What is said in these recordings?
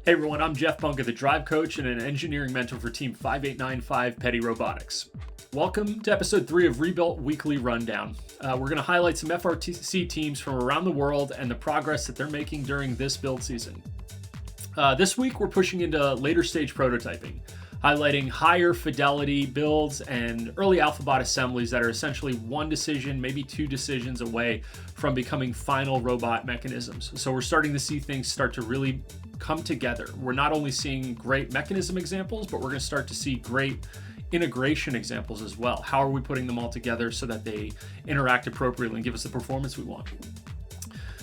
Hey everyone, I'm Jeff Bunker, the drive coach and an engineering mentor for Team 5895 Petty Robotics. Welcome to episode 3 of Rebuilt Weekly Rundown. We're going to highlight some FRC teams from around the world and the progress that they're making during this build season. This week we're pushing into later stage prototyping, highlighting higher fidelity builds and early alphabot assemblies that are essentially one decision, maybe two decisions away from becoming final robot mechanisms. So we're starting to see things start to really come together. We're not only seeing great mechanism examples, but we're going to start to see great integration examples as well. How are we putting them all together so that they interact appropriately and give us the performance we want?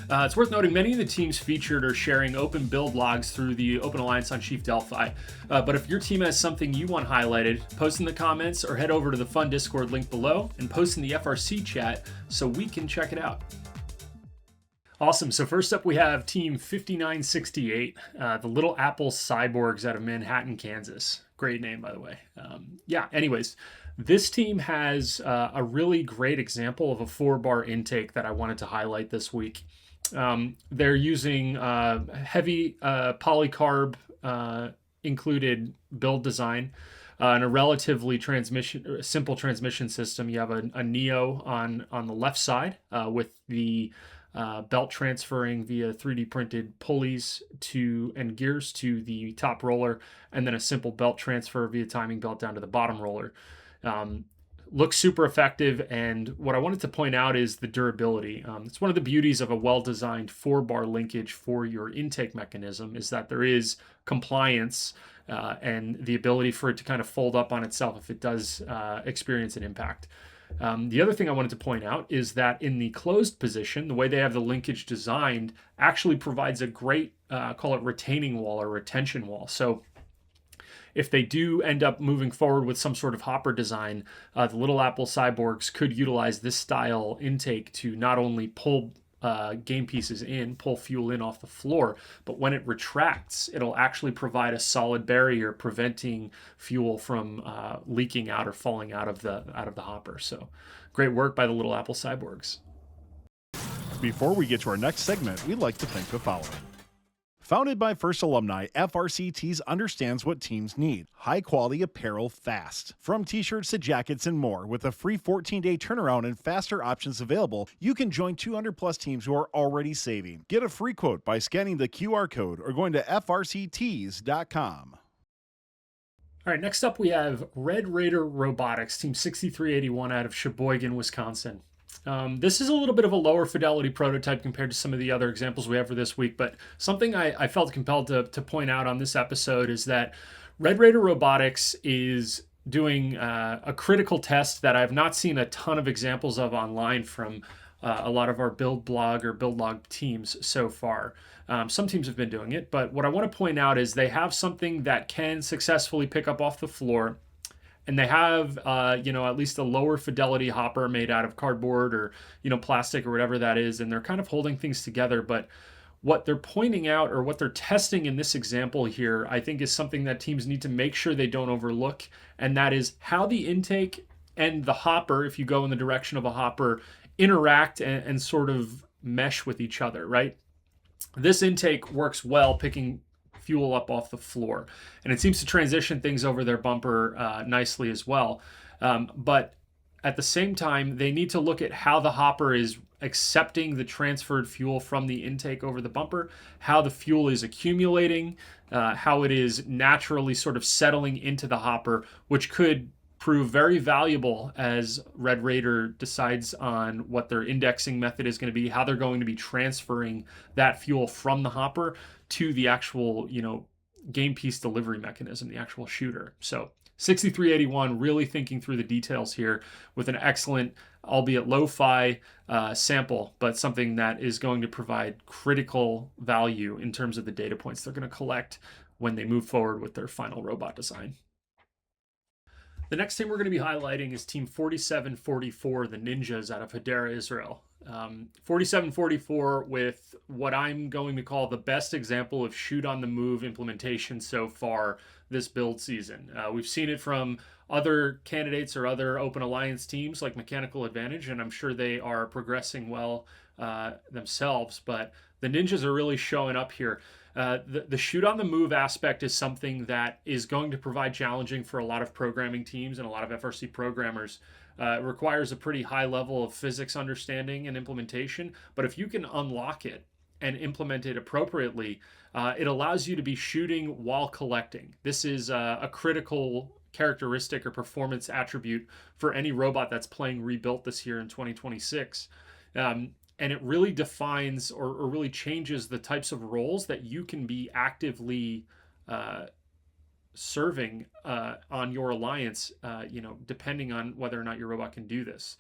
It's worth noting many of the teams featured are sharing open build logs through the Open Alliance on Chief Delphi. But if your team has something you want highlighted, post in the comments or head over to the fun Discord link below and post in the FRC chat so we can check it out. Awesome. So first up, we have Team 5968, the little Apple Cyborgs out of Manhattan, Kansas. Great name, by the way. Anyways, this team has a really great example of a 4-bar intake that I wanted to highlight this week. They're using heavy polycarb included build design and a relatively simple transmission system. You have a Neo on the left side with the belt transferring via 3D printed pulleys and gears to the top roller, and then a simple belt transfer via timing belt down to the bottom roller. Looks super effective, and what I wanted to point out is the durability. It's one of the beauties of a well-designed 4-bar linkage for your intake mechanism is that there is compliance and the ability for it to kind of fold up on itself if it does experience an impact. The other thing I wanted to point out is that in the closed position, the way they have the linkage designed actually provides a great, call it retaining wall or retention wall. So if they do end up moving forward with some sort of hopper design, the little Apple Cyborgs could utilize this style intake to not only pull game pieces pull fuel in off the floor, but when it retracts, it'll actually provide a solid barrier preventing fuel from leaking out or falling out of the hopper. So great work by the little Apple Cyborgs. Before we get to our next segment, we'd like to thank the following. Founded by FIRST alumni, FRCtees understands what teams need. High-quality apparel fast. From t-shirts to jackets and more, with a free 14-day turnaround and faster options available, you can join 200-plus teams who are already saving. Get a free quote by scanning the QR code or going to FRCtees.com. All right, next up we have Raider Robotics, Team 6381 out of Sheboygan, Wisconsin. This is a little bit of a lower fidelity prototype compared to some of the other examples we have for this week, but something I felt compelled to point out on this episode is that Raider Robotics is doing a critical test that I've not seen a ton of examples of online from a lot of our build blog or build log teams so far. Some teams have been doing it, but what I want to point out is they have something that can successfully pick up off the floor. And they have, at least a lower fidelity hopper made out of cardboard or, plastic or whatever that is. And they're kind of holding things together. But what they're pointing out or what they're testing in this example here, I think is something that teams need to make sure they don't overlook. And that is how the intake and the hopper, if you go in the direction of a hopper, interact and sort of mesh with each other, right? This intake works well picking fuel up off the floor, and it seems to transition things over their bumper nicely as well. But at the same time, they need to look at how the hopper is accepting the transferred fuel from the intake over the bumper, how the fuel is accumulating, how it is naturally sort of settling into the hopper, which could prove very valuable as Raider decides on what their indexing method is going to be, how they're going to be transferring that fuel from the hopper to the actual, game piece delivery mechanism, the actual shooter. So 6381 really thinking through the details here with an excellent, albeit lo-fi sample, but something that is going to provide critical value in terms of the data points they're going to collect when they move forward with their final robot design. The next team we're going to be highlighting is Team 4744, the Ninjas out of Hadera, Israel. 4744 with what I'm going to call the best example of shoot-on-the-move implementation so far this build season. We've seen it from other candidates or other Open Alliance teams like Mechanical Advantage, and I'm sure they are progressing well themselves, but the Ninjas are really showing up here. The shoot on the move aspect is something that is going to provide challenging for a lot of programming teams and a lot of FRC programmers. It requires a pretty high level of physics understanding and implementation, but if you can unlock it and implement it appropriately, it allows you to be shooting while collecting. This is a critical characteristic or performance attribute for any robot that's playing Rebuilt this year in 2026. And it really defines or really changes the types of roles that you can be actively serving on your alliance, depending on whether or not your robot can do this.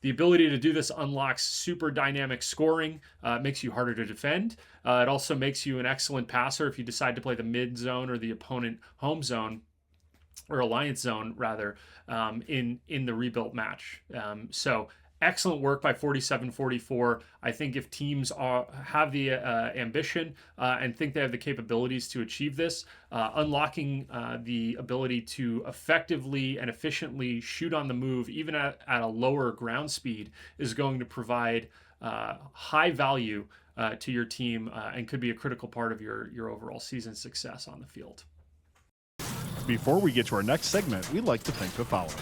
The ability to do this unlocks super dynamic scoring, makes you harder to defend. It also makes you an excellent passer if you decide to play the mid zone or the opponent home zone, or alliance zone rather, in the Rebuilt match. So excellent work by 4744. I think if teams have the ambition and think they have the capabilities to achieve this, unlocking the ability to effectively and efficiently shoot on the move, even at a lower ground speed, is going to provide high value to your team and could be a critical part of your overall season success on the field. Before we get to our next segment, we'd like to thank the following.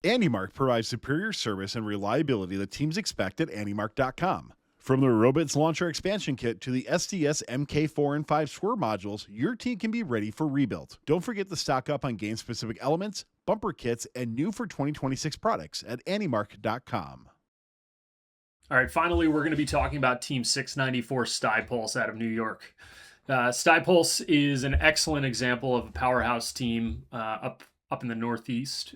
AndyMark provides superior service and reliability that teams expect at AndyMark.com. From the Robots Launcher Expansion Kit to the SDS MK4 and 5 Swerve modules, your team can be ready for Rebuilt. Don't forget to stock up on game-specific elements, bumper kits, and new for 2026 products at AndyMark.com. All right, finally, we're going to be talking about Team 694 StuyPulse out of New York. StuyPulse is an excellent example of a powerhouse team up in the Northeast.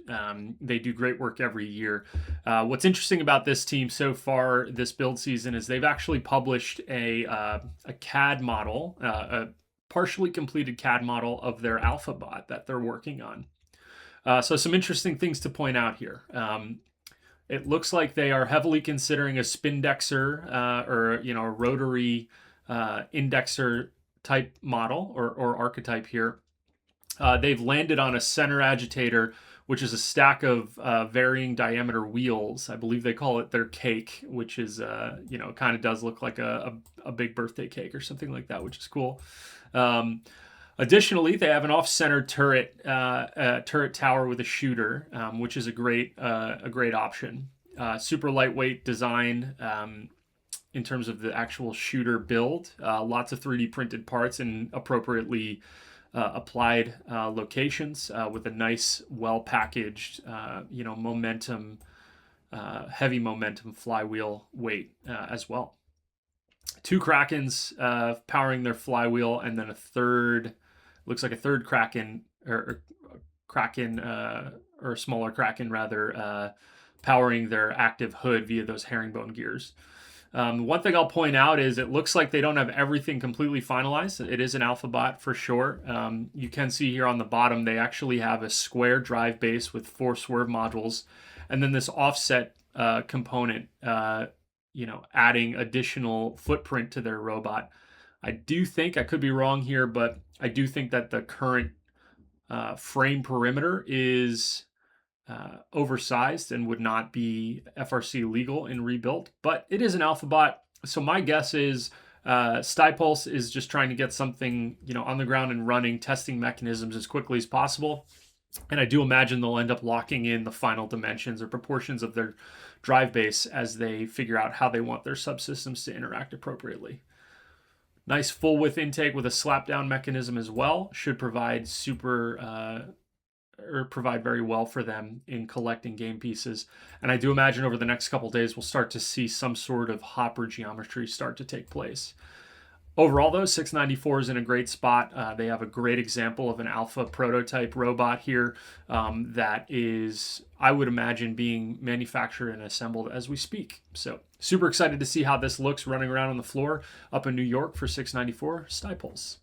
They do great work every year. What's interesting about this team so far this build season is they've actually published a CAD model, a partially completed CAD model of their alphabot that they're working on. So some interesting things to point out here. It looks like they are heavily considering a spindexer or a rotary indexer type model or archetype here. They've landed on a center agitator, which is a stack of varying diameter wheels. I believe they call it their cake, which is, it kind of does look like a big birthday cake or something like that, which is cool. Additionally, they have an off-center turret tower with a shooter, which is a great option. Super lightweight design in terms of the actual shooter build. Lots of 3D printed parts in appropriately applied locations with a nice, well-packaged, momentum, heavy momentum flywheel weight as well. 2 Krakens powering their flywheel, and then looks like a third Kraken or a smaller Kraken rather, powering their active hood via those herringbone gears. One thing I'll point out is it looks like they don't have everything completely finalized. It is an alphabot for sure. You can see here on the bottom, they actually have a square drive base with 4 swerve modules, and then this offset component, adding additional footprint to their robot. I do think, I could be wrong here, but I do think that the current frame perimeter is oversized and would not be FRC legal in Rebuilt, but it is an alphabot. So my guess is StuyPulse is just trying to get something, on the ground and running, testing mechanisms as quickly as possible. And I do imagine they'll end up locking in the final dimensions or proportions of their drive base as they figure out how they want their subsystems to interact appropriately. Nice full width intake with a slap down mechanism as well. Should provide provide very well for them in collecting game pieces. And I do imagine over the next couple of days, we'll start to see some sort of hopper geometry start to take place. Overall, though, 694 is in a great spot. They have a great example of an alpha prototype robot here that is, I would imagine, being manufactured and assembled as we speak. So super excited to see how this looks running around on the floor up in New York for 694 StuyPulse.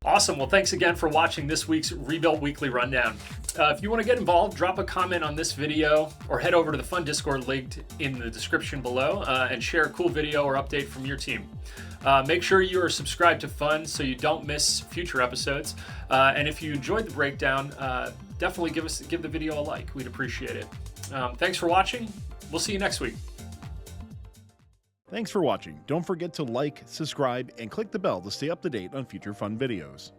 Awesome. Well, thanks again for watching this week's Rebuilt Weekly Rundown. If you want to get involved, drop a comment on this video or head over to the Fun Discord linked in the description below and share a cool video or update from your team. Make sure you are subscribed to Fun so you don't miss future episodes. And if you enjoyed the breakdown, definitely give the video a like. We'd appreciate it. Thanks for watching. We'll see you next week. Thanks for watching. Don't forget to like, subscribe, and click the bell to stay up to date on future fun videos.